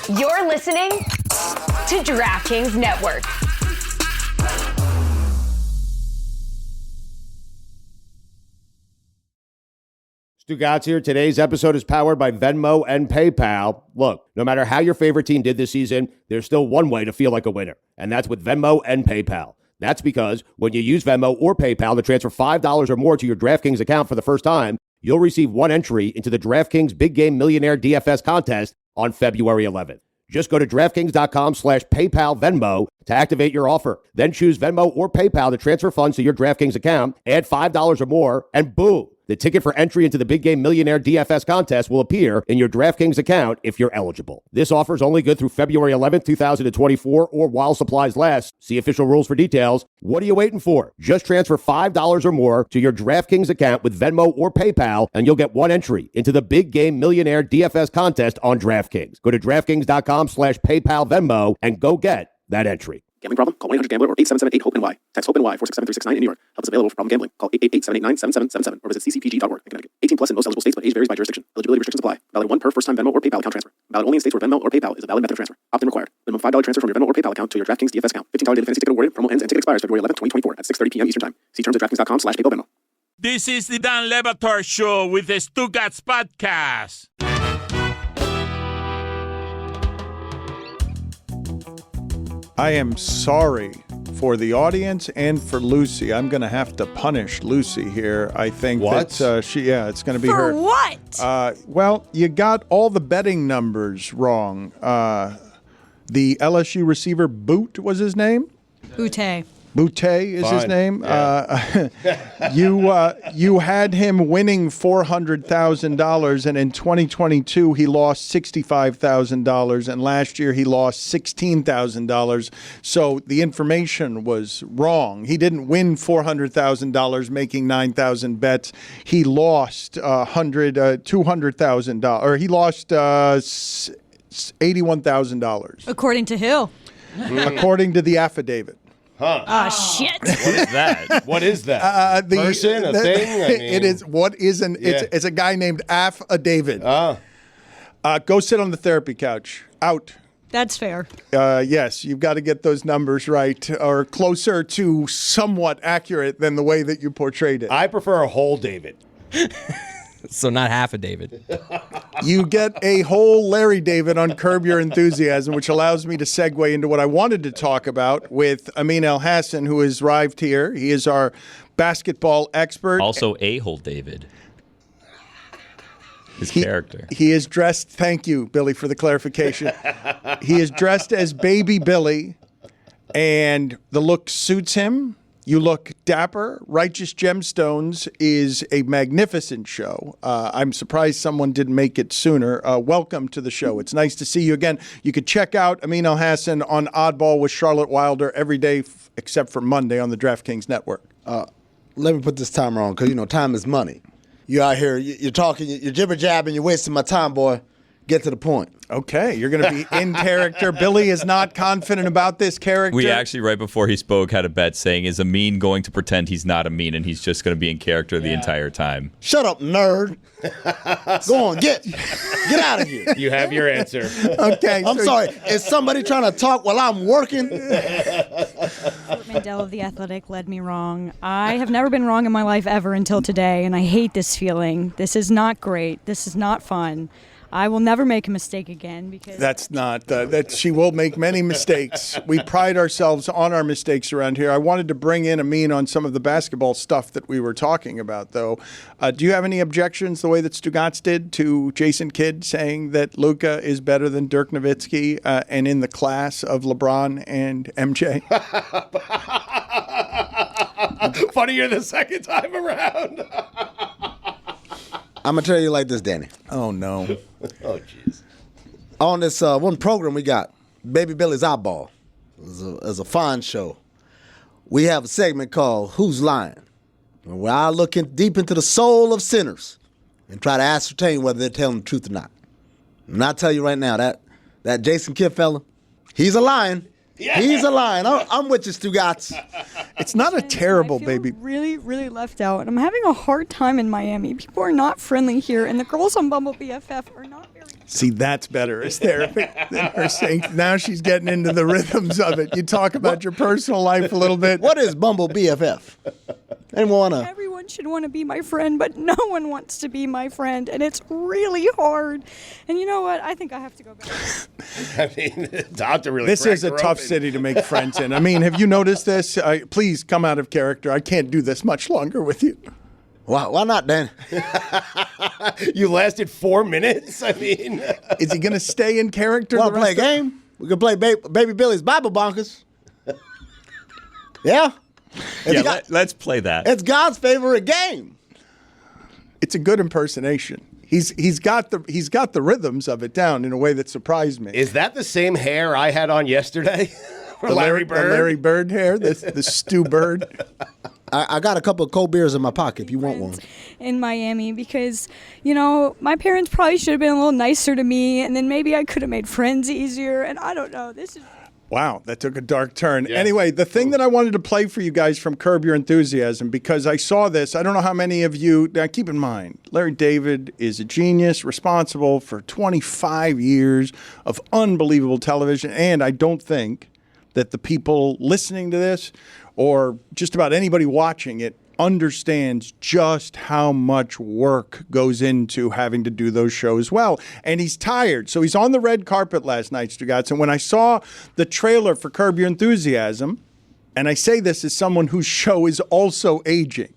You're listening to DraftKings Network. Stugotz here. Today's episode is powered by Venmo and PayPal. Look, no matter how your favorite team did this season, there's still one way to feel like a winner, and that's with Venmo and PayPal. That's because when you use Venmo or PayPal to transfer $5 or more to your DraftKings account for the first time, you'll receive one entry into the DraftKings Big Game Millionaire DFS contest on February 11th. Just go to DraftKings.com/PayPal Venmo to activate your offer. Then choose Venmo or PayPal to transfer funds to your DraftKings account, add $5 or more, and boom! The ticket for entry into the Big Game Millionaire DFS contest will appear in your DraftKings account if you're eligible. This offer is only good through February 11th, 2024, or while supplies last. See official rules for details. What are you waiting for? Just transfer $5 or more to your DraftKings account with Venmo or PayPal, and you'll get one entry into the Big Game Millionaire DFS contest on DraftKings. Go to DraftKings.com/PayPal Venmo and go get that entry. Gambling problem? Call 1-800-GAMBLER or 877-8-HOPE-NY. Text HOPE-NY 467-369 in New York. Help is available for problem gambling. Call 888-789-7777 or visit ccpg.org in Connecticut. 18 plus in most eligible states, but age varies by jurisdiction. Eligibility restrictions apply. Valid one per first-time Venmo or PayPal account transfer. Valid only in states where Venmo or PayPal is a valid method of transfer. Opt-in required. Minimum $5 transfer from your Venmo or PayPal account to your DraftKings DFS account. $15 daily fantasy ticket awarded. Promo ends and ticket expires February 11th, 2024 at 6:30 p.m. Eastern Time. See terms at DraftKings.com/PayPal Venmo. This is the Dan Le Batard Show with the Stugotz podcast. I am sorry for the audience and for Lucy. I'm going to have to punish Lucy here. I think What? that it's going to be her. For what? Well, you got all the betting numbers wrong. The LSU receiver, Boot was his name? Butte. Boutte is his Fine. name. Yeah. You had him winning $400,000, and in 2022 he lost $65,000, and last year he lost $16,000. So the information was wrong. He didn't win $400,000 making 9,000 bets. He lost $200,000, or he lost $81,000, According to who? according to the affidavit. Oh, shit. What is that? What is that? Person, a thing? I mean, It is. What is an? It's a guy named David. Go sit on the therapy couch. Out. That's fair. Yes, you've got to get those numbers right, or closer to somewhat accurate than the way that you portrayed it. I prefer a whole David. So not half a David. You get a whole Larry David on Curb Your Enthusiasm, which allows me to segue into what I wanted to talk about with Amin El-Hassan, who has arrived here. He is our basketball expert. Also a-hole David. His character. He is dressed, thank you, Billy, for the clarification. He is dressed as Baby Billy, and the look suits him. You look dapper. Righteous Gemstones is a magnificent show. I'm surprised someone didn't make it sooner. Welcome to the show. It's nice to see you again. You could check out Amin El-Hassan on Oddball with Charlotte Wilder every day except for Monday on the DraftKings Network. Let me put this timer on because, time is money. You out here, you're talking, you're jibber-jabbing, you're wasting my time, boy. Get to the point. Okay, you're going to be in character. Billy is not confident about this character. We actually, right before he spoke, had a bet saying, is Amin going to pretend he's not Amin and he's just going to be in character the entire time? Shut up, nerd. Go on, get out of here. You have your answer. Okay. I'm sorry. Is somebody trying to talk while I'm working? Mandela of The Athletic led me wrong. I have never been wrong in my life ever until today, and I hate this feeling. This is not great. This is not fun. I will never make a mistake again because That's not, that she will make many mistakes. We pride ourselves on our mistakes around here. I wanted to bring in Amin on some of the basketball stuff that we were talking about, though. Do you have any objections, the way that Stugotz did, to Jason Kidd saying that Luka is better than Dirk Nowitzki and in the class of LeBron and MJ? Funnier the second time around. I'm going to tell you like this, Danny. Oh, no. Oh, jeez. On this one program we got, Baby Billy's Oddball. It's a fine show. We have a segment called Who's Lying? Where I look deep into the soul of sinners and try to ascertain whether they're telling the truth or not. And I'll tell you right now, that Jason Kidd fella, he's a lion. He's a lion. I'm with you, Stugotz. It's not a terrible I feel baby. really, really left out. And I'm having a hard time in Miami. People are not friendly here, and the girls on Bumble BFF are not very. See, that's better as therapy than her saying. Now she's getting into the rhythms of it. You talk about your personal life a little bit. What is Bumble BFF? Anyone wanna? Everyone should want to be my friend, but no one wants to be my friend, and it's really hard. And you know what? I think I have to go back. I mean, Doctor really. This is a cracked her tough open. city to make friends in. I mean, have you noticed this? Please come out of character. I can't do this much longer with you. Why not, Dan? You lasted 4 minutes. I mean, Is he going to stay in character? Want to play a game? We can play Baby Billy's Bible Bonkers. Yeah? Let's play that. It's God's favorite game. It's a good impersonation. He's got the rhythms of it down in a way that surprised me. is that the same hair I had on yesterday? For Larry Bird? The Larry Bird hair, the Stu Bird. I got a couple of cold beers in my pocket if you want one. In Miami, because my parents probably should have been a little nicer to me, and then maybe I could have made friends easier. And I don't know. This is. Wow, that took a dark turn. Yeah. Anyway, the thing that I wanted to play for you guys from Curb Your Enthusiasm, because I saw this, I don't know how many of you, now keep in mind, Larry David is a genius, responsible for 25 years of unbelievable television, and I don't think that the people listening to this, or just about anybody watching it, understands just how much work goes into having to do those shows well. And he's tired. So he's on the red carpet last night, Stugotz. And when I saw the trailer for Curb Your Enthusiasm, and I say this as someone whose show is also aging,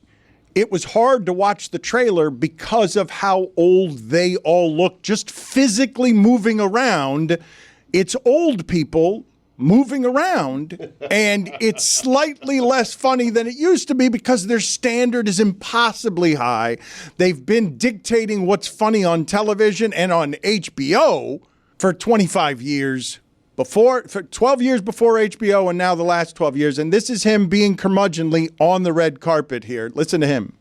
it was hard to watch the trailer because of how old they all look, just physically moving around. It's old people moving around, and it's slightly less funny than it used to be because their standard is impossibly high. They've been dictating what's funny on television and on HBO for 25 years for 12 years before HBO, and now the last 12 years. And this is him being curmudgeonly on the red carpet here. Listen to him.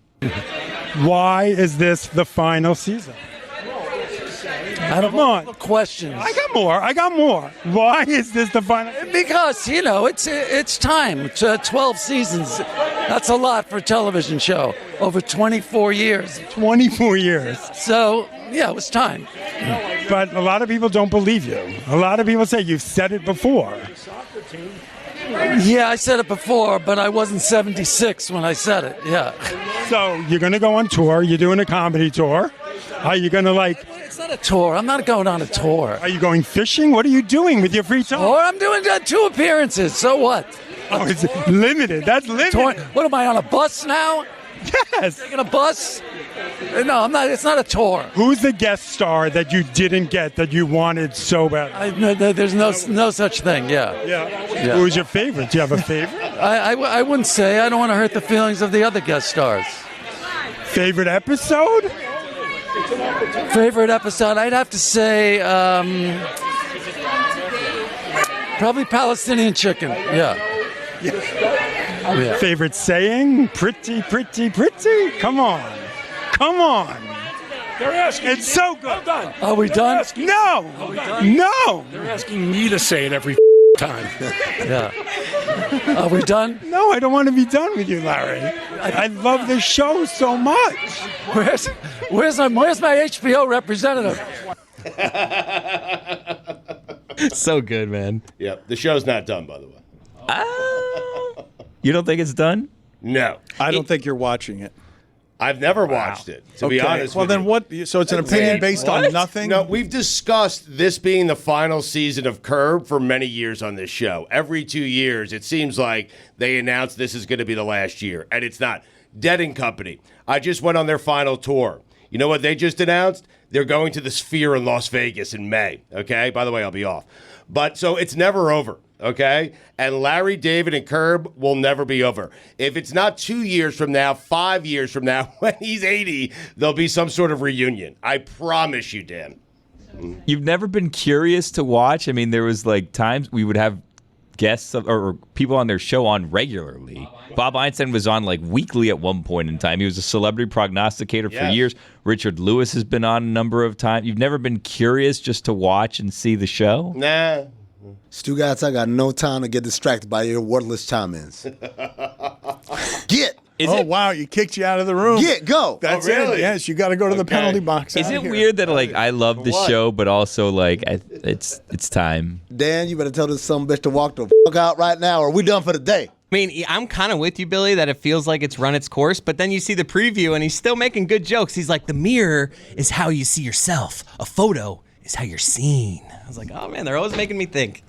Why is this the final season? I don't know. Questions. I got more. Why is this the final? Because, it's time. It's, 12 seasons. That's a lot for a television show. Over 24 years. 24 years. So, yeah, it was time. But a lot of people don't believe you. A lot of people say you've said it before. Yeah, I said it before, but I wasn't 76 when I said it. Yeah. So you're going to go on tour. You're doing a comedy tour. Are you going to It's not a tour. I'm not going on a tour. Are you going fishing? What are you doing with your free time? Or I'm doing 2 appearances. So what? Oh, it's limited. That's limited. What am I, on a bus now? Yes. Taking a bus? No, I'm not. It's not a tour. Who's the guest star that you didn't get that you wanted so bad? There's no such thing. Yeah. Who's your favorite? Do you have a favorite? I wouldn't say. I don't want to hurt the feelings of the other guest stars. Favorite episode? Favorite episode? I'd have to say probably Palestinian chicken. Yeah. Favorite saying? Pretty, pretty, pretty? Come on. They're asking. It's so good. Hold on. Are we done? No. Are we done? No. They're asking me to say it every time. Yeah. Are we done? No, I don't want to be done with you, Larry. I love the show so much. Where's my HBO representative? So good, man. Yep. The show's not done, by the way. You don't think it's done? No. I don't think you're watching it. I've never watched it, to be honest well, with then you. what? So it's an opinion based on nothing? No, we've discussed this being the final season of Curb for many years on this show. Every 2 years, it seems like they announce this is going to be the last year, and it's not. Dead & Company. I just went on their final tour. You know what they just announced? They're going to the Sphere in Las Vegas in May, okay? By the way, I'll be off. But so it's never over, okay? And Larry David and Curb will never be over. If it's not 2 years from now, 5 years from now, when he's 80, there'll be some sort of reunion. I promise you, Dan. You've never been curious to watch? I mean, there was like times we would have guests or people on their show on regularly. Bob Einstein was on like weekly at one point in time. He was a celebrity prognosticator for years. Richard Lewis has been on a number of times. You've never been curious just to watch and see the show? Nah. Stugotz, I got no time to get distracted by your worthless chime-ins. Get. Wow, you kicked you out of the room. Go. That's it. Yes, you got to go to the penalty box. Is it weird that like I love the show, but also like it's time? Dan, you better tell this son of a bitch to walk the fuck out right now, or we done for the day. I mean, I'm kind of with you, Billy, that it feels like it's run its course, but then you see the preview and he's still making good jokes. He's like, the mirror is how you see yourself. A photo is how you're seen. I was like, oh man, they're always making me think.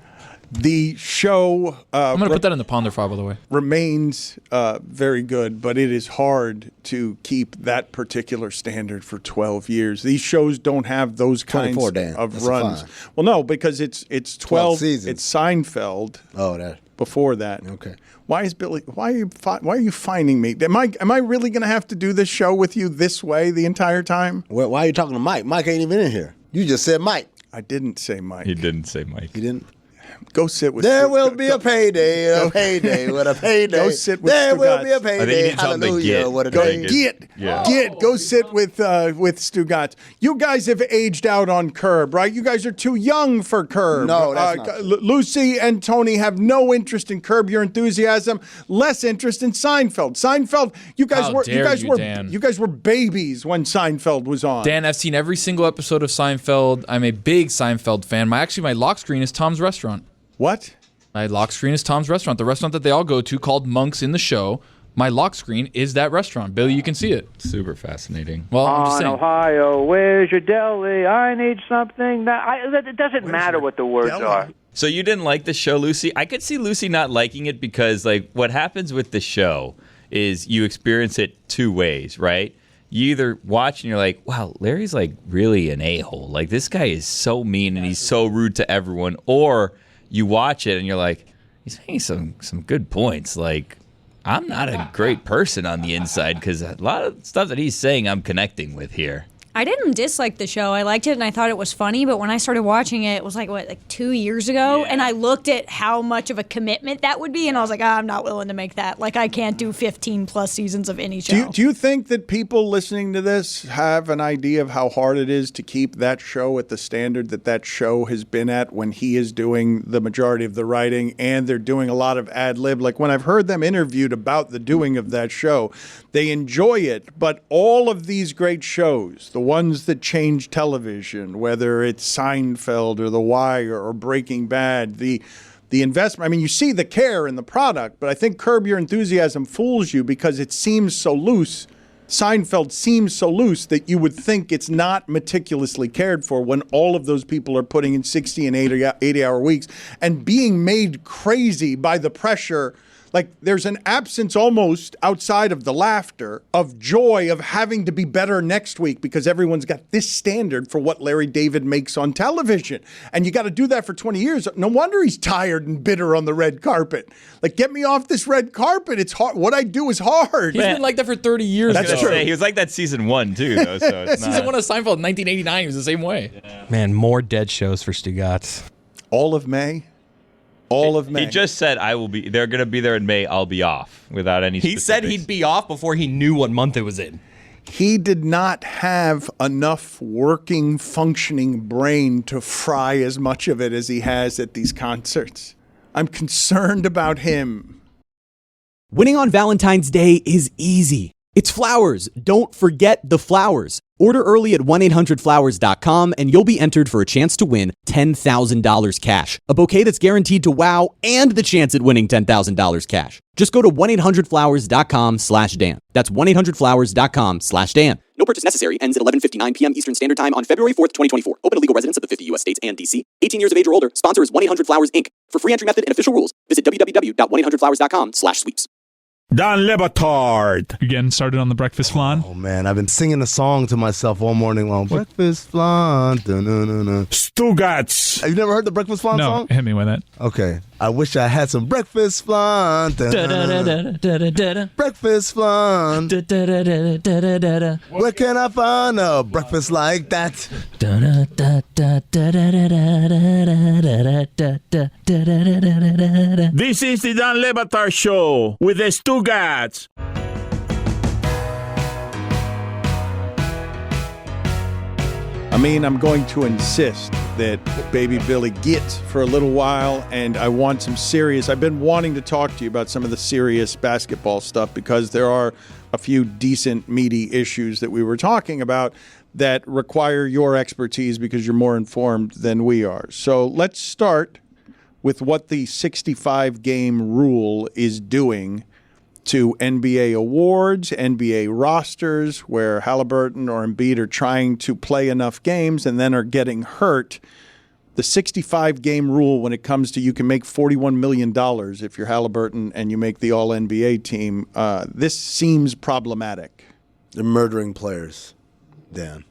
The show I'm going to put that in the ponder file, by the way. Remains very good, but it is hard to keep that particular standard for 12 years. These shows don't have those kinds of runs. Well, no, because it's 12 seasons. It's Seinfeld. Oh, that. Before that. Okay. Why is Billy? Why are you finding me? Am I really going to have to do this show with you this way the entire time? Well, why are you talking to Mike? Mike ain't even in here. You just said Mike. I didn't say Mike. He didn't say Mike. He didn't. Go sit with. There will be a payday, a payday, what a payday. Go sit with. There will Stugotz. be a payday. Hallelujah, what a day. Get. Go sit with Stugotz. You guys have aged out on Curb, right? You guys are too young for Curb. No, that's not. Lucy and Tony have no interest in Curb Your Enthusiasm. Less interest in Seinfeld. Seinfeld. You guys were babies when Seinfeld was on. Dan, I've seen every single episode of Seinfeld. I'm a big Seinfeld fan. My lock screen is Tom's Restaurant. What? My lock screen is Tom's Restaurant, the restaurant that they all go to called Monks in the show. My lock screen is that restaurant. Billy, you can see it. Super fascinating. Well, I'm just saying. Ohio, where's your deli? I need something. It doesn't matter what the words are. So you didn't like the show, Lucy? I could see Lucy not liking it because like what happens with the show is you experience it two ways, right? You either watch and you're like, wow, Larry's like really an a-hole. Like this guy is so mean and he's so rude to everyone. Or you watch it and you're like, he's making some good points. Like, I'm not a great person on the inside because a lot of stuff that he's saying I'm connecting with here. I didn't dislike the show. I liked it and I thought it was funny, but when I started watching it, it was like 2 years ago, and I looked at how much of a commitment that would be, and I was like, I'm not willing to make that. Like, I can't do 15 plus seasons of any show. Do you think that people listening to this have an idea of how hard it is to keep that show at the standard that show has been at when he is doing the majority of the writing and they're doing a lot of ad lib? Like when I've heard them interviewed about the doing of that show, they enjoy it, but all of these great shows, the ones that change television, whether it's Seinfeld or The Wire or Breaking Bad, the investment, I mean, you see the care in the product, but I think Curb Your Enthusiasm fools you because it seems so loose. Seinfeld seems so loose that you would think it's not meticulously cared for when all of those people are putting in 60 and 80-hour weeks and being made crazy by the pressure. Like there's an absence almost outside of the laughter of joy of having to be better next week because everyone's got this standard for what Larry David makes on television. And you got to do that for 20 years. No wonder he's tired and bitter on the red carpet. Like, get me off this red carpet. It's hard. What I do is hard. He's been like that for 30 years. That's true. He was like that season 1 too, though. So it's season 1 of Seinfeld in 1989, he was the same way. Yeah. Man, more dead shows for Stugotz. All of May. All of May. He just said, I will be. They're going to be there in May. I'll be off without any specifics. He said he'd be off before he knew what month it was in. He did not have enough working, functioning brain to fry as much of it as he has at these concerts. I'm concerned about him. Winning on Valentine's Day is easy. It's flowers. Don't forget the flowers. Order early at 1-800-Flowers.com and you'll be entered for a chance to win $10,000 cash. A bouquet that's guaranteed to wow and the chance at winning $10,000 cash. Just go to 1-800-Flowers.com/Dan. That's 1-800-Flowers.com/Dan. No purchase necessary. Ends at 11:59 p.m. Eastern Standard Time on February 4th, 2024. Open to legal residents of the 50 U.S. states and D.C. 18 years of age or older. Sponsor is 1-800-Flowers, Inc. For free entry method and official rules, visit www.1-800-Flowers.com/sweeps. Don Le Batard. You getting started on the breakfast flan? Oh, man, I've been singing a song to myself all morning long. Breakfast flan. Stugotz. Have you never heard the breakfast flan song? No, hit me with it. Okay. I wish I had some breakfast flan. Breakfast flan. Where can I find a breakfast like that? This is the Don Le Batard Show with the Stugotz. I mean, I'm going to insist that Baby Billy gets for a little while, and I want some serious. I've been wanting to talk to you about some of the serious basketball stuff because there are a few decent, meaty issues that we were talking about that require your expertise because you're more informed than we are. So let's start with what the 65-game rule is doing to NBA awards, NBA rosters, where Halliburton or Embiid are trying to play enough games and then are getting hurt. The 65-game rule when it comes to you can make $41 million if you're Halliburton and you make the All-NBA team, this seems problematic. They're murdering players, Dan.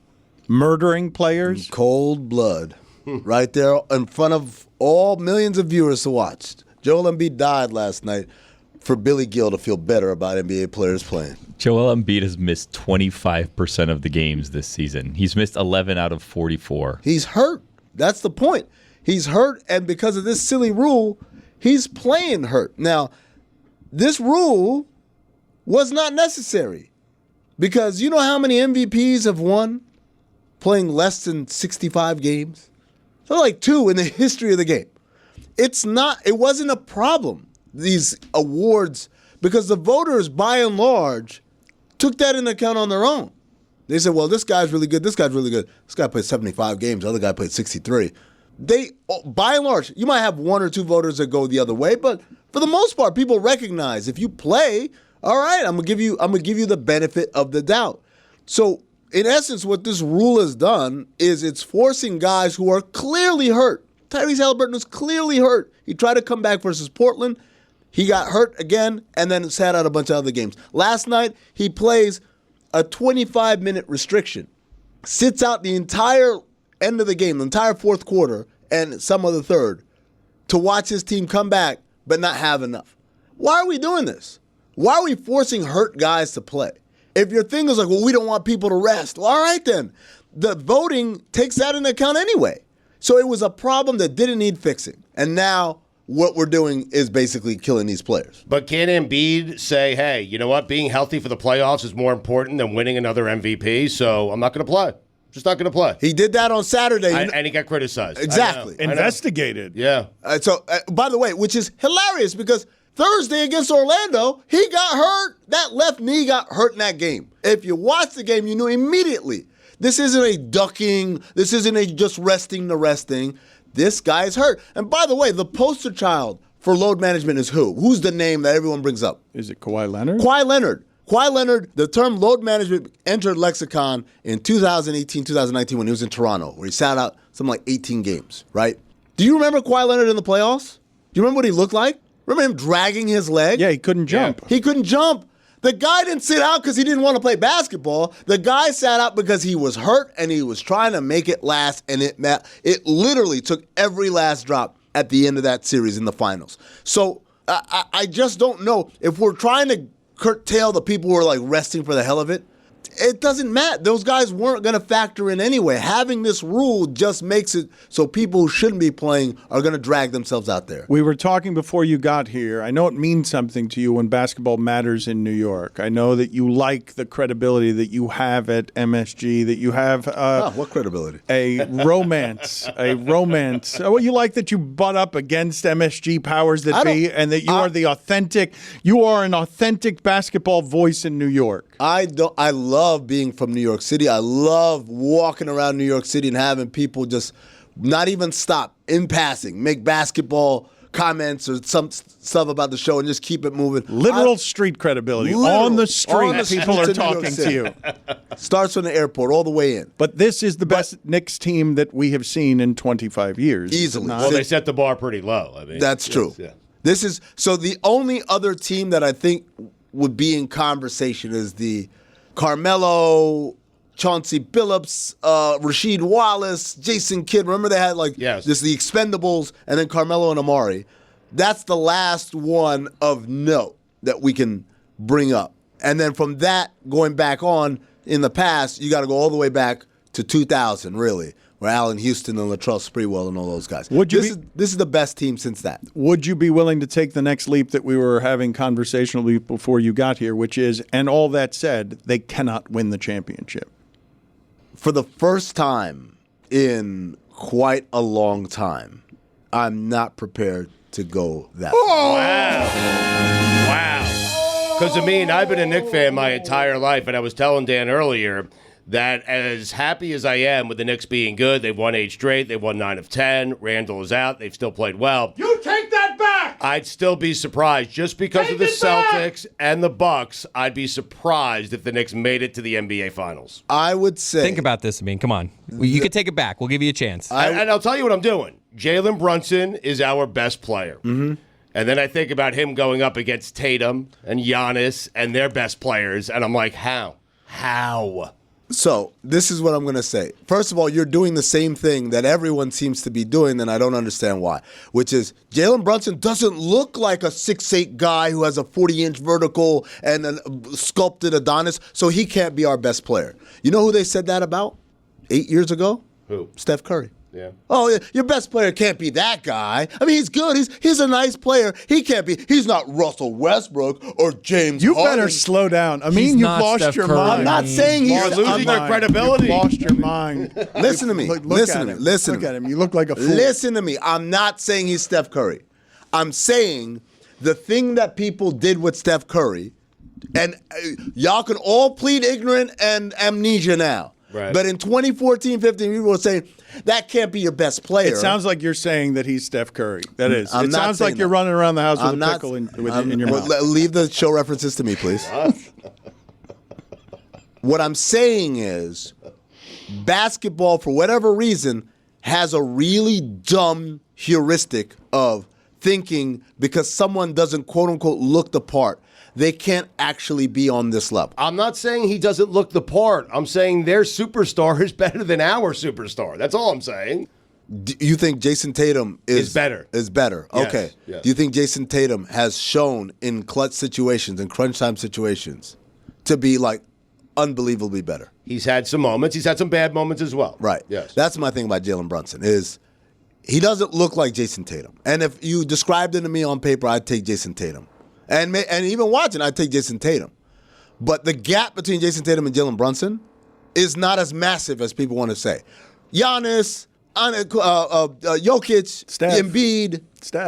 Murdering players? In cold blood. Right there in front of all millions of viewers to watch. Joel Embiid died last night for Billy Gill to feel better about NBA players playing. Joel Embiid has missed 25% of the games this season. He's missed 11 out of 44. He's hurt. That's the point. He's hurt, and because of this silly rule, he's playing hurt. Now, this rule was not necessary because you know how many MVPs have won playing less than 65 games? So like 2 in the history of the game. It wasn't a problem, these awards, because the voters, by and large, took that into account on their own. They said, well, this guy's really good, this guy's really good. This guy played 75 games, the other guy played 63. They, by and large, you might have 1 or 2 voters that go the other way, but for the most part, people recognize if you play, all right, I'm gonna give you the benefit of the doubt. So, in essence, what this rule has done is it's forcing guys who are clearly hurt. Tyrese Halliburton was clearly hurt. He tried to come back versus Portland. He got hurt again and then sat out a bunch of other games. Last night, he plays a 25-minute restriction. Sits out the entire end of the game, the entire fourth quarter, and some of the third, to watch his team come back but not have enough. Why are we doing this? Why are we forcing hurt guys to play? If your thing is like, well, we don't want people to rest, well, all right then. The voting takes that into account anyway. So it was a problem that didn't need fixing. And now what we're doing is basically killing these players. But can Embiid say, hey, you know what? Being healthy for the playoffs is more important than winning another MVP, so I'm not going to play. Just not going to play. He did that on Saturday. And he got criticized. Exactly. Investigated. Yeah. So, by the way, which is hilarious because Thursday against Orlando, he got hurt. That left knee got hurt in that game. If you watch the game, you knew immediately. This isn't a ducking. This isn't a just resting the resting. This guy's hurt. And by the way, the poster child for load management is who? Who's the name that everyone brings up? Is it Kawhi Leonard? Kawhi Leonard. Kawhi Leonard, the term load management entered lexicon in 2018, 2019 when he was in Toronto, where he sat out something like 18 games, right? Do you remember Kawhi Leonard in the playoffs? Do you remember what he looked like? Remember him dragging his leg? Yeah, he couldn't jump. He couldn't jump. The guy didn't sit out because he didn't want to play basketball. The guy sat out because he was hurt and he was trying to make it last, and it literally took every last drop at the end of that series in the finals. So I just don't know if we're trying to curtail the people who are like resting for the hell of it. It doesn't matter. Those guys weren't going to factor in anyway. Having this rule just makes it so people who shouldn't be playing are going to drag themselves out there. We were talking before you got here. I know it means something to you when basketball matters in New York. I know that you like the credibility that you have at MSG, that you have what credibility? A romance. Well, you like that you butt up against MSG powers that be, and that you are an authentic basketball voice in New York. I love being from New York City. I love walking around New York City and having people just not even stop in passing, make basketball comments or some stuff about the show and just keep it moving. Literal street credibility. On the street, people are talking to you. Starts from the airport all the way in. But this is the best Knicks team that we have seen in 25 years. Easily. Well, they set the bar pretty low. I mean, that's true. Yeah. This is so the only other team that I think would be in conversation is the Carmelo, Chauncey Billups, Rasheed Wallace, Jason Kidd. Remember they had just the Expendables and then Carmelo and Amari. That's the last one of note that we can bring up. And then from that, going back on in the past, you got to go all the way back to 2000, really, where Allen Houston and Latrell Sprewell and all those guys. This is the best team since that. Would you be willing to take the next leap that we were having conversationally before you got here, which is, and all that said, they cannot win the championship? For the first time in quite a long time. I'm not prepared to go that far. Wow. Because, Amin, I've been a Knicks fan my entire life, and I was telling Dan earlier that as happy as I am with the Knicks being good, they've won 8 straight, they've won 9 of 10, Randall is out, they've still played well. You take that back! I'd still be surprised. Just because of the Celtics and the Bucks, I'd be surprised if the Knicks made it to the NBA Finals. I would say... Think about this, Amin. Come on. You can take it back. We'll give you a chance. And I'll tell you what I'm doing. Jalen Brunson is our best player. Mm-hmm. And then I think about him going up against Tatum and Giannis and their best players, and I'm like, how? How? So, this is what I'm going to say. First of all, you're doing the same thing that everyone seems to be doing, and I don't understand why, which is Jalen Brunson doesn't look like a 6'8 guy who has a 40-inch vertical and a sculpted Adonis, so he can't be our best player. You know who they said that about 8 years ago? Who? Steph Curry. Yeah. Oh, your best player can't be that guy. I mean, he's good. He's a nice player. He can't be. He's not Russell Westbrook or James You Harden. better slow down. I mean, He's you've not lost Steph your Curry. mind. I'm not saying he's You're losing your credibility. You've lost your mind. Listen to me. Listen to me. Listen Look to at me. him. You look like a fool. Listen to me. I'm not saying he's Steph Curry. I'm saying the thing that people did with Steph Curry, and y'all can all plead ignorant and amnesia now. Right. But in 2014, 15, people were saying, that can't be your best player. It sounds like you're saying that he's Steph Curry. That is. I'm It not sounds like saying you're that. running around the house with I'm a not- pickle in your mouth. Leave the show references to me, please. What I'm saying is, basketball, for whatever reason, has a really dumb heuristic of thinking because someone doesn't, quote unquote, look the part, they can't actually be on this level. I'm not saying he doesn't look the part. I'm saying their superstar is better than our superstar. That's all I'm saying. Do you think Jason Tatum is better? Is better. Yes, Okay. yes. Do you think Jason Tatum has shown in clutch situations and crunch time situations to be like unbelievably better? He's had some moments. He's had some bad moments as well. Right. Yes. That's my thing about Jalen Brunson is he doesn't look like Jason Tatum. And if you described him to me on paper, I'd take Jason Tatum. And even watching, I'd take Jason Tatum. But the gap between Jason Tatum and Jalen Brunson is not as massive as people want to say. Giannis, Jokic, Embiid,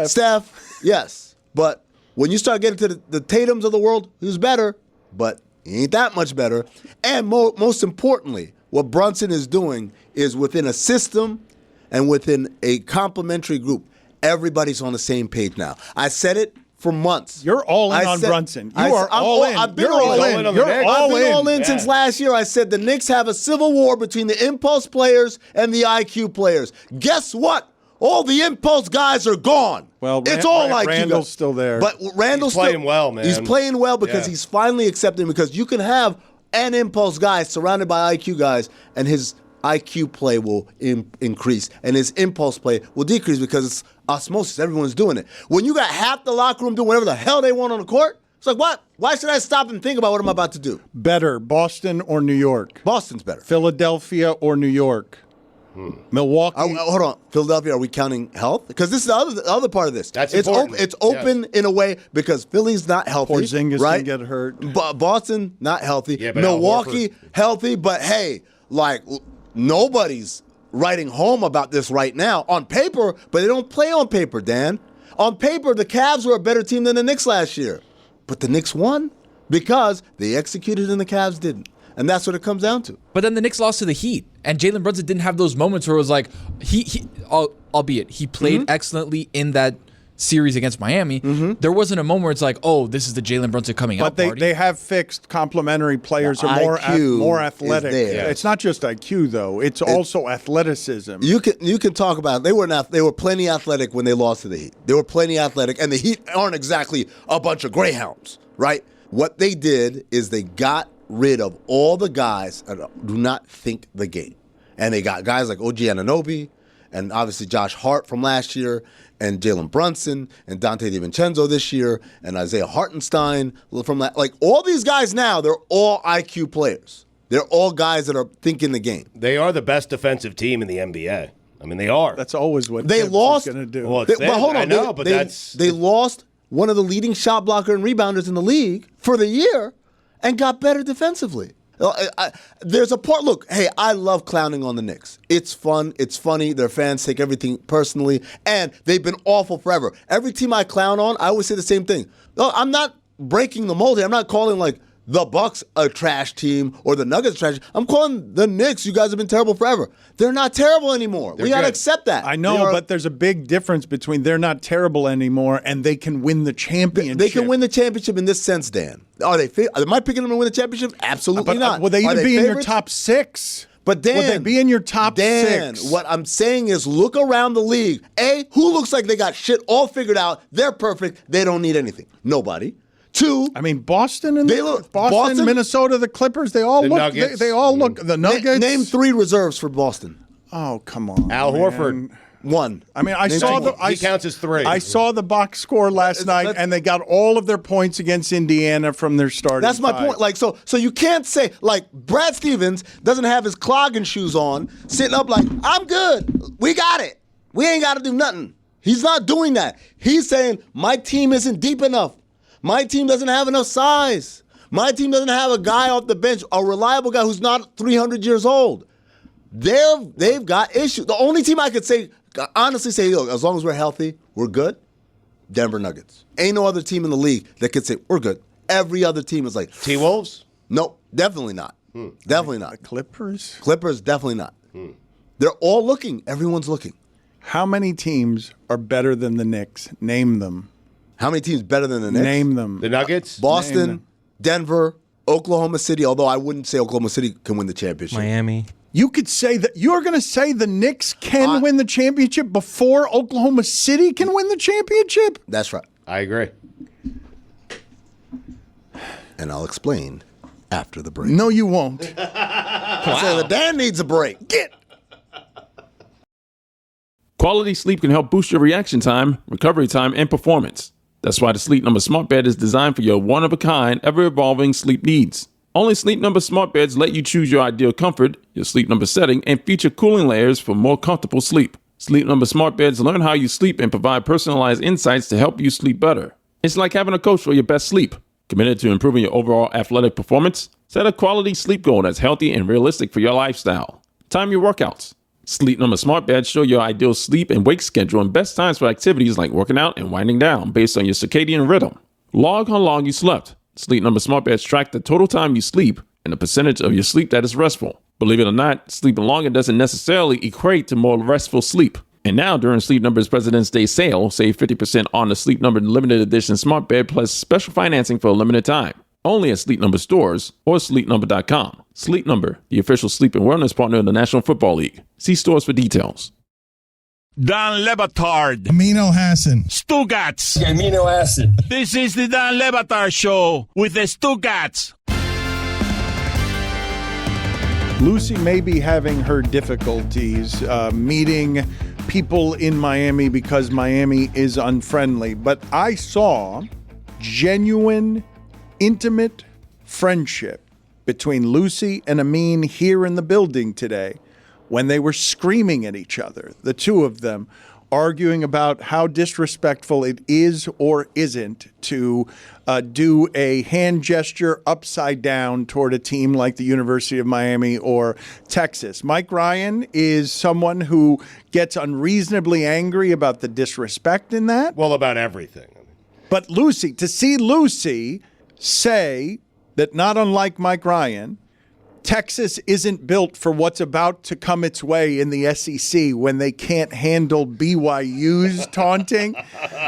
Steph, yes. But when you start getting to the Tatums of the world, who's better, but he ain't that much better. And most importantly, what Brunson is doing is within a system and within a complementary group, everybody's on the same page now. I said it for months. You're all in on Brunson. You are all in. I've been You're all all in. in. You're I've been all in Yeah. since last year. I said the Knicks have a civil war between the impulse players and the IQ players. Guess what? All the impulse guys are gone. Well, it's all IQ Randall's guys. still there. But Randall's He's playing well, man. He's playing well because Yeah. he's finally accepting, because you can have an impulse guy surrounded by IQ guys, and his IQ play will increase, and his impulse play will decrease because it's osmosis. Everyone's doing it. When you got half the locker room doing whatever the hell they want on the court, it's like, what? Why should I stop and think about what I'm about to do? Better, Boston or New York? Boston's better. Philadelphia or New York? Milwaukee. Hold on, Philadelphia. Are we counting health? Because this is the other part of this. That's it's important. It's open in a way because Philly's not healthy. Porzingis right? can get hurt. Boston not healthy. Yeah, but Al Milwaukee healthy. But hey, like nobody's writing home about this right now on paper. But they don't play on paper, Dan. On paper, the Cavs were a better team than the Knicks last year, but the Knicks won because they executed and the Cavs didn't. And that's what it comes down to. But then the Knicks lost to the Heat, and Jalen Brunson didn't have those moments where it was like albeit he played excellently in that series against Miami. There wasn't a moment where it's like, oh, this is the Jalen Brunson coming out But party. they have fixed complementary players The are IQ more is athletic. there. It's not just IQ though; it's also athleticism. You can talk about it. They were plenty athletic when they lost to the Heat. They were plenty athletic, and the Heat aren't exactly a bunch of greyhounds, right? What they did is they got rid of all the guys that do not think the game. And they got guys like OG Anunoby and obviously Josh Hart from last year and Jalen Brunson and Dante DiVincenzo this year and Isaiah Hartenstein from that. Like all these guys now, they're all IQ players. They're all guys that are thinking the game. They are the best defensive team in the NBA. I mean, they are. That's always what They Tibbs lost. is going to do. Well, it's But hold on, I know, but that's they lost one of the leading shot blocker and rebounders in the league for the year and got better defensively. There's a part. Look, hey, I love clowning on the Knicks. It's fun. It's funny. Their fans take everything personally, and they've been awful forever. Every team I clown on, I always say the same thing. No, I'm not breaking the mold here. I'm not calling like the Bucks a trash team or the Nuggets trash. I'm calling the Knicks. You guys have been terrible forever. They're not terrible anymore. We got to accept that. I know, but there's a big difference between they're not terrible anymore and they can win the championship. They can win the championship in this sense, Dan. Are they? Am I picking them to win the championship? Absolutely not. Will they even be in your top 6? But Dan, will they be in your top 6? What I'm saying is look around the league. Who looks like they got shit all figured out? They're perfect. They don't need anything. Nobody. 2. I mean, Boston, Minnesota, the Clippers, they all look. They all look. The Nuggets. Name 3 reserves for Boston. Oh, come on. Al Horford. 1. I mean, he counts as 3. I saw the box score last night, and they got all of their points against Indiana from their starting. That's my point. Like, so you can't say like Brad Stevens doesn't have his clogging shoes on, sitting up like I'm good. We got it. We ain't got to do nothing. He's not doing that. He's saying my team isn't deep enough. My team doesn't have enough size. My team doesn't have a guy off the bench, a reliable guy who's not 300 years old. They've got issues. The only team I could honestly say, look, as long as we're healthy, we're good. Denver Nuggets. Ain't no other team in the league that could say we're good. Every other team is like T-Wolves? No, definitely not. Definitely not. The Clippers? Clippers, definitely not. They're all looking. Everyone's looking. How many teams are better than the Knicks? Name them. How many teams better than the Knicks? Name them. The Nuggets? Boston, Denver, Oklahoma City, although I wouldn't say Oklahoma City can win the championship. Miami. You could say that you're going to say the Knicks can win the championship before Oklahoma City can win the championship? That's right. I agree. And I'll explain after the break. No, you won't. So the Dan needs a break. Get. Quality sleep can help boost your reaction time, recovery time, and performance. That's why the Sleep Number Smart Bed is designed for your one-of-a-kind, ever-evolving sleep needs. Only Sleep Number Smart Beds let you choose your ideal comfort, your sleep number setting, and feature cooling layers for more comfortable sleep. Sleep Number Smart Beds learn how you sleep and provide personalized insights to help you sleep better. It's like having a coach for your best sleep. Committed to improving your overall athletic performance? Set a quality sleep goal that's healthy and realistic for your lifestyle. Time your workouts. Sleep Number Smart Beds show your ideal sleep and wake schedule and best times for activities like working out and winding down based on your circadian rhythm. Log how long you slept. Sleep Number Smart Beds track the total time you sleep and the percentage of your sleep that is restful. Believe it or not, sleeping longer doesn't necessarily equate to more restful sleep. And now, during Sleep Number's President's Day sale, save 50% on the Sleep Number limited edition smart bed plus special financing for a limited time. Only at Sleep Number stores or sleepnumber.com. Sleep Number, the official sleep and wellness partner of the National Football League. See stores for details. Dan Le Batard. Amino Hassan. Stugotz. Amino acid. This is the Dan Le Batard Show with the Stugotz. Lucy may be having her difficulties meeting people in Miami because Miami is unfriendly, but I saw genuine, intimate friendship between Lucy and Amin here in the building today when they were screaming at each other, the two of them arguing about how disrespectful it is or isn't to do a hand gesture upside down toward a team like the University of Miami or Texas. Mike Ryan is someone who gets unreasonably angry about the disrespect in that. Well, about everything. But Lucy, to see Lucy say that not unlike Mike Ryan, Texas isn't built for what's about to come its way in the SEC when they can't handle BYU's taunting.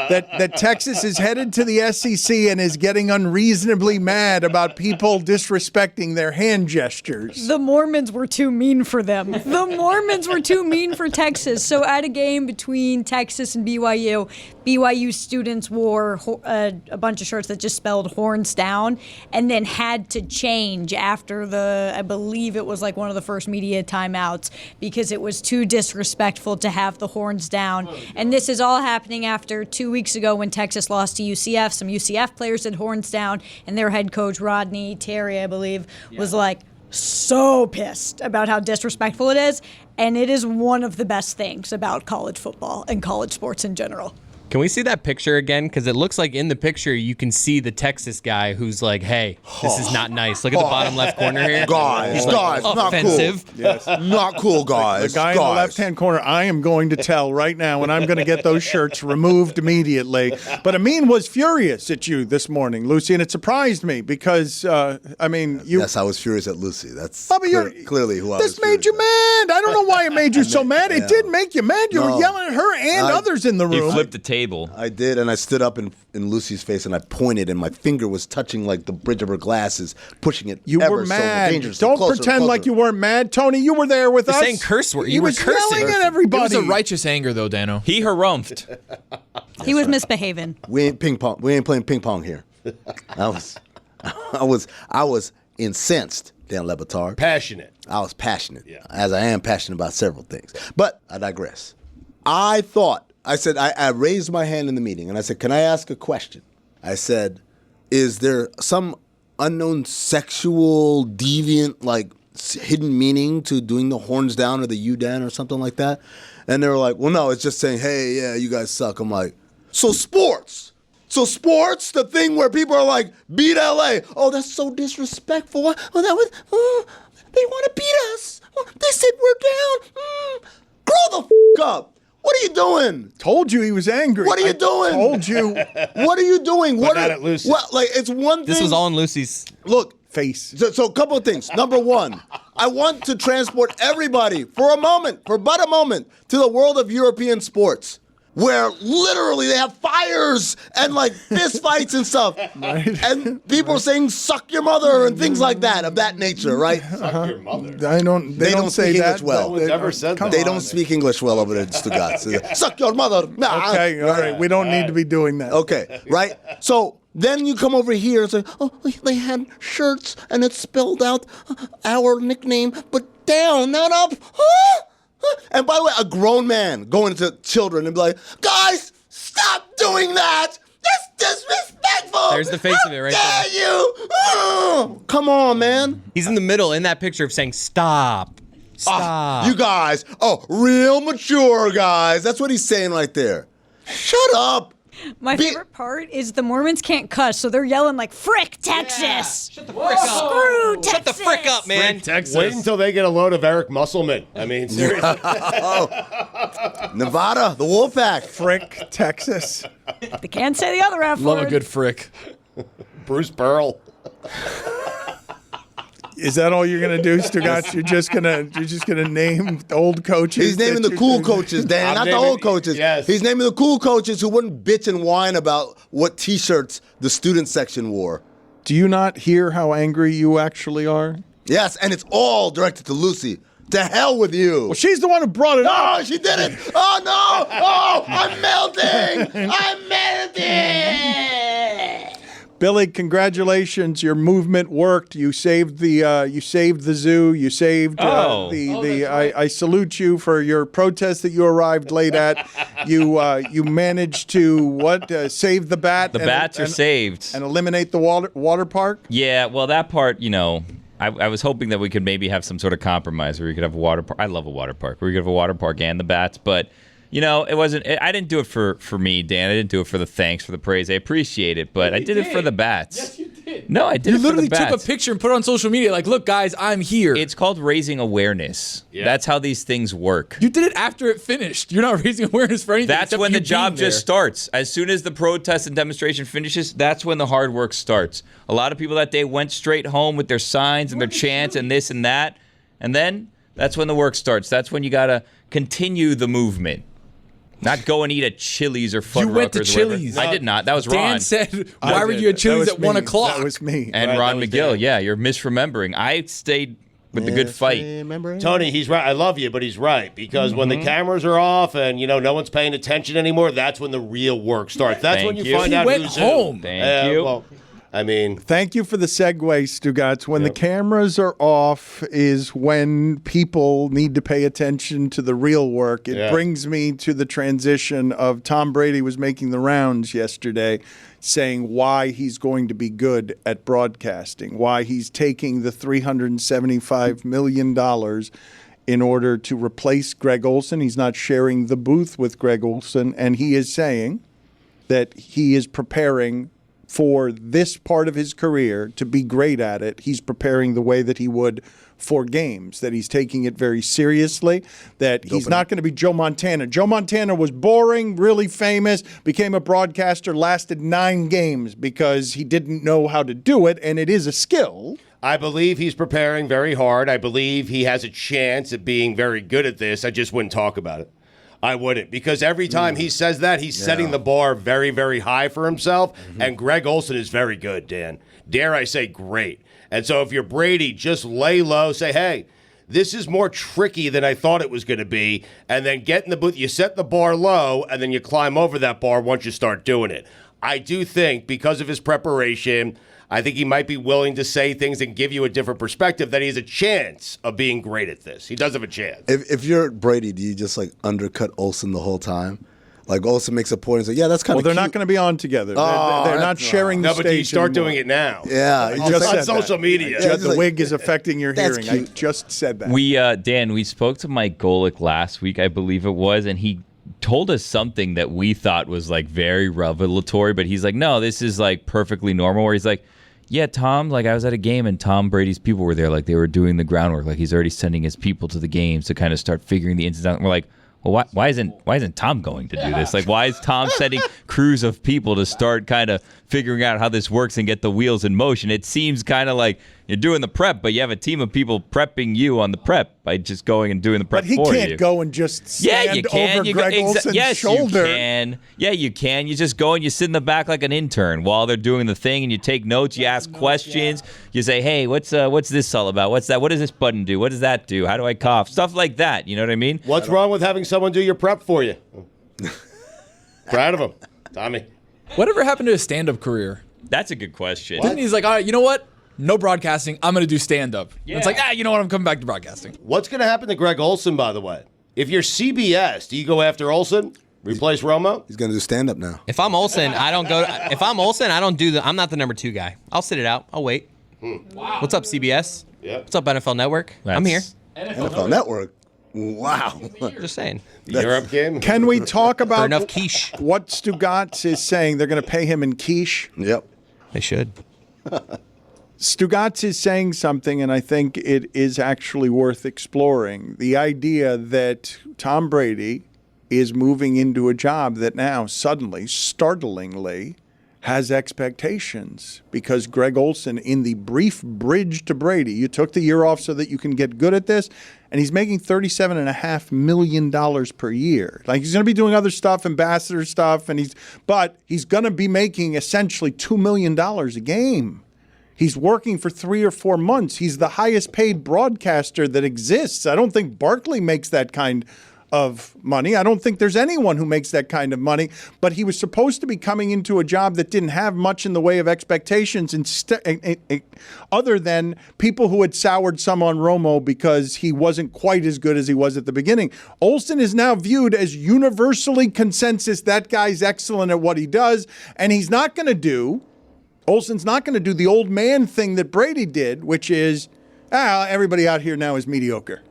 That Texas is headed to the SEC and is getting unreasonably mad about people disrespecting their hand gestures. The Mormons were too mean for them. The Mormons were too mean for Texas. So at a game between Texas and BYU, BYU students wore a bunch of shirts that just spelled horns down and then had to change after I believe it was like one of the first media timeouts because it was too disrespectful to have the horns down. And this is all happening after 2 weeks ago when Texas lost to UCF. Some UCF players had horns down, and their head coach, Rodney Terry, I believe, was like so pissed about how disrespectful it is. And it is one of the best things about college football and college sports in general. Can we see that picture again? Because it looks like in the picture you can see the Texas guy who's like, "Hey, this is not nice." Look at the bottom left corner here. Guys, Like, offensive. Yes. Not cool, guys. The guy in the left-hand corner, I am going to tell right now, and I'm going to get those shirts removed immediately. But Amin was furious at you this morning, Lucy, and it surprised me because, you... Yes, I was furious at Lucy. That's clearly who I was. This made you mad. I don't know why it made you so mad. It did make you mad. You were yelling at her and others in the room. You flipped the table. I did, and I stood up in Lucy's face, and I pointed, and my finger was touching like the bridge of her glasses, pushing it. You were mad. Don't pretend like you weren't mad, Tony. You were there with us. You're saying curse words. You were cursing. Yelling at everybody. It was a righteous anger, though, Dano. He harumphed. He was misbehaving. We ain't ping pong. We ain't playing ping pong here. I was incensed, Dan Le Batard. Passionate. I was passionate, as I am passionate about several things. But I digress. I raised my hand in the meeting, and I said, can I ask a question? I said, is there some unknown sexual deviant, like, hidden meaning to doing the horns down or the you down or something like that? And they were like, well, no, it's just saying, hey, yeah, you guys suck. I'm like, so sports, the thing where people are like, beat LA. Oh, that's so disrespectful. Oh, they want to beat us. They said we're down. Grow the up. What are you doing? Told you he was angry. What are you doing? Told you. What are you doing? What not at Lucy. It's one thing. This was all in Lucy's face. So a couple of things. Number one, I want to transport everybody for about a moment, to the world of European sports, where literally they have fires and like fist fights and stuff. Right. And people are saying suck your mother and things like that, of that nature, right? Suck your mother. They don't say speak that English well. No one's ever said that. They don't speak English well over there in Stugotz. Suck your mother. Nah. Okay, all right. We don't need to be doing that. Okay, right? So then you come over here and say, oh, they had shirts and it spelled out our nickname, but down, not up. And by the way, a grown man going to children and be like, guys, stop doing that. That's disrespectful. There's the face of it right How there. dare you? Oh, come on, man. He's in the middle in that picture of saying stop. Stop. You guys, real mature guys. That's what he's saying right there. Shut up. My favorite part is the Mormons can't cuss, so they're yelling like, frick, Texas! Shut the frick up. Screw Texas! Shut the frick up, man. Frick Texas. Wait until they get a load of Eric Musselman. I mean, seriously. Nevada, the Wolfpack. Frick, Texas. They can't say the other F Love word. a good frick. Bruce Pearl. Is that all you're gonna do, Stugotz? You're just gonna name old coaches. He's naming the cool coaches, Dan, not the old coaches. Yes. He's naming the cool coaches who wouldn't bitch and whine about what T-shirts the student section wore. Do you not hear how angry you actually are? Yes, and it's all directed to Lucy. To hell with you. Well, she's the one who brought it up. No, she did it. Oh, no. Oh, I'm melting. I'm melting. Billy, congratulations! Your movement worked. You saved the zoo. You saved I salute you for your protest that you arrived late at. You managed to save the bat. The bats are saved and eliminate the water park. Yeah, well, that part, I was hoping that we could maybe have some sort of compromise where we could have a water park. I love a water park. Where we could have a water park and the bats, but. It wasn't. I didn't do it for me, Dan. I didn't do it for the thanks, for the praise. I appreciate it, but I did it for the bats. Yes, you did. No, I did You it for the literally bats. took a picture and put it on social media like, look, guys, I'm here. It's called raising awareness. Yeah. That's how these things work. You did it after it finished. You're not raising awareness for anything. That's when the job just starts. As soon as the protest and demonstration finishes, that's when the hard work starts. A lot of people that day went straight home with their signs and their chants and this and that, and then that's when the work starts. That's when you got to continue the movement. Not go and eat at Chili's or Fuddruckers. You went to Chili's. I did not. That was Ron. Dan said, why were you at Chili's at 1 o'clock? That was me. And Ron McGill. Dan. Yeah, you're misremembering. I stayed with the good fight. Tony, he's right. I love you, but he's right. Because when the cameras are off and, no one's paying attention anymore, that's when the real work starts. That's when you find out who's home. Thank you. Well, thank you for the segue, Stugotz. When the cameras are off is when people need to pay attention to the real work. It brings me to the transition of Tom Brady was making the rounds yesterday saying why he's going to be good at broadcasting, why he's taking the $375 million in order to replace Greg Olsen. He's not sharing the booth with Greg Olsen, and he is saying that he is preparing for this part of his career to be great at it. He's preparing the way that he would for games, that he's taking it very seriously, that he's not going to be Joe Montana. Joe Montana was boring, really famous, became a broadcaster, lasted 9 games because he didn't know how to do it, and it is a skill. I believe he's preparing very hard. I believe he has a chance at being very good at this. I just wouldn't talk about it. I wouldn't, because every time he says that, he's setting the bar very, very high for himself, and Greg Olsen is very good, Dan. Dare I say great. And so if you're Brady, just lay low, say, hey, this is more tricky than I thought it was going to be, and then get in the booth. You set the bar low, and then you climb over that bar once you start doing it. I do think, because of his preparation, I think he might be willing to say things and give you a different perspective, that he has a chance of being great at this. He does have a chance. If you're Brady, do you just like undercut Olsen the whole time? Like Olsen makes a point and says, yeah, that's kind of Well, they're not going to be on together. They're not sharing the stage. No, but you start anymore. doing it now. Yeah. On social media. The wig is affecting your hearing. cute. I just said that. Dan, we spoke to Mike Golick last week, I believe it was, and he told us something that we thought was like very revelatory, but he's like, no, this is like perfectly normal, where he's like, yeah, Tom, like I was at a game and Tom Brady's people were there, like they were doing the groundwork, like he's already sending his people to the games to kind of start figuring the ins and outs. And we're like, well, why isn't Tom going to do this? Like, why is Tom sending crews of people to start kind of figuring out how this works and get the wheels in motion? It seems kind of like you're doing the prep, but you have a team of people prepping you on the prep by just going and doing the prep for you. But he can't go and just stand over Greg Olsen's shoulder. You can. Yeah, you can. You just go and you sit in the back like an intern while they're doing the thing, and you take notes, you ask questions, you say, hey, what's this all about? What's that? What does this button do? What does that do? How do I cough? Stuff like that. You know what I mean? What's wrong with having someone do your prep for you? Proud of him. Tommy. Whatever happened to his stand-up career? That's a good question. Didn't he's like, all right, you know what? No broadcasting. I'm going to do stand-up. Yeah. It's like, you know what? I'm coming back to broadcasting. What's going to happen to Greg Olsen, by the way? If you're CBS, do you go after Olsen? Replace Romo? He's going to do stand-up now. If I'm Olsen, I don't go. If I'm Olsen, I don't do the. I'm not the number 2 guy. I'll sit it out. I'll wait. Wow. What's up, CBS? Yeah. What's up, NFL Network? I'm here. NFL Network. Wow. Just saying. The Europe game. Can we talk about enough quiche? What Stugotz is saying? They're going to pay him in quiche. Yep. They should. Stugotz is saying something, and I think it is actually worth exploring. The idea that Tom Brady is moving into a job that now suddenly, startlingly, has expectations, because Greg Olsen, in the brief bridge to Brady, you took the year off so that you can get good at this, and he's making $37.5 million per year. Like, he's going to be doing other stuff, ambassador stuff, but he's going to be making essentially $2 million a game. He's working for 3 or 4 months. He's the highest paid broadcaster that exists. I don't think Barkley makes that kind of money. I don't think there's anyone who makes that kind of money, but he was supposed to be coming into a job that didn't have much in the way of expectations other than people who had soured some on Romo because he wasn't quite as good as he was at the beginning. Olsen is now viewed as universally consensus. That guy's excellent at what he does, and he's not going to do Olsen's not going to do the old man thing that Brady did, which is, everybody out here now is mediocre.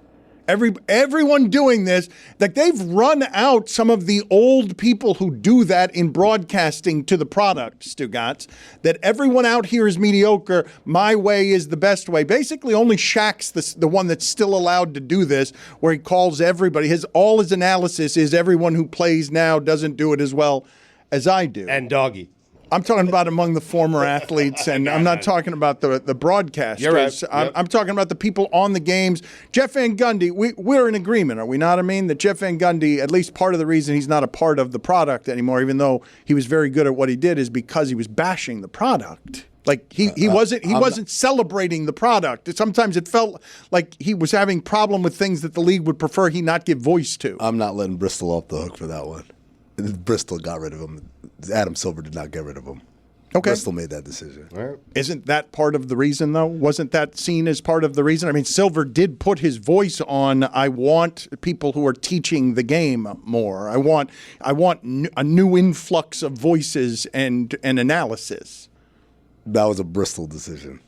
Everyone doing this, like they've run out some of the old people who do that in broadcasting to the product, Stugotz, that everyone out here is mediocre. My way is the best way. Basically, only Shaq's the one that's still allowed to do this, where he calls everybody. All his analysis is everyone who plays now doesn't do it as well as I do. And Doggy. I'm talking about among the former athletes, and I'm not talking about the broadcasters. You're right. Yep. I'm talking about the people on the games. Jeff Van Gundy, we're in agreement, are we not? I mean, that Jeff Van Gundy, at least part of the reason he's not a part of the product anymore, even though he was very good at what he did, is because he was bashing the product. Like he wasn't celebrating the product. Sometimes it felt like he was having problem with things that the league would prefer he not give voice to. I'm not letting Bristol off the hook for that one. Bristol got rid of him. Adam Silver did not get rid of him. Okay. Bristol made that decision. Right. Isn't that part of the reason, though? Wasn't that seen as part of the reason? I mean, Silver did put his voice on, I want people who are teaching the game more. I want a new influx of voices and analysis. That was a Bristol decision.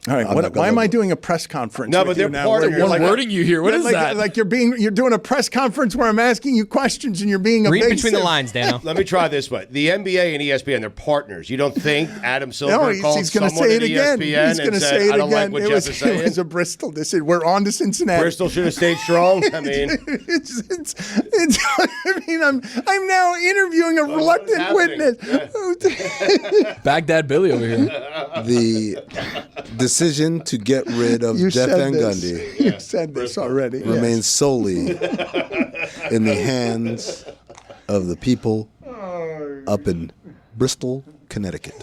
All right, why am I doing a press conference? No, with but you they're now? partners. You're wording you here. What is that? Like you're doing a press conference where I'm asking you questions and you're being Read evasive. between the lines, Dano. Let me try this way. The NBA and ESPN, they're partners. You don't think Adam Silver No, called he's going to someone say at it again. ESPN He's going to and say said, it I don't again. like what Jeff is saying? It was a Bristol. We're on to Cincinnati. Bristol should have stayed strong. I mean, I'm now interviewing a reluctant witness. Baghdad Billy over here. The decision to get rid of Jeff Van Gundy You said this already. remains solely in the hands of the people up in Bristol, Connecticut.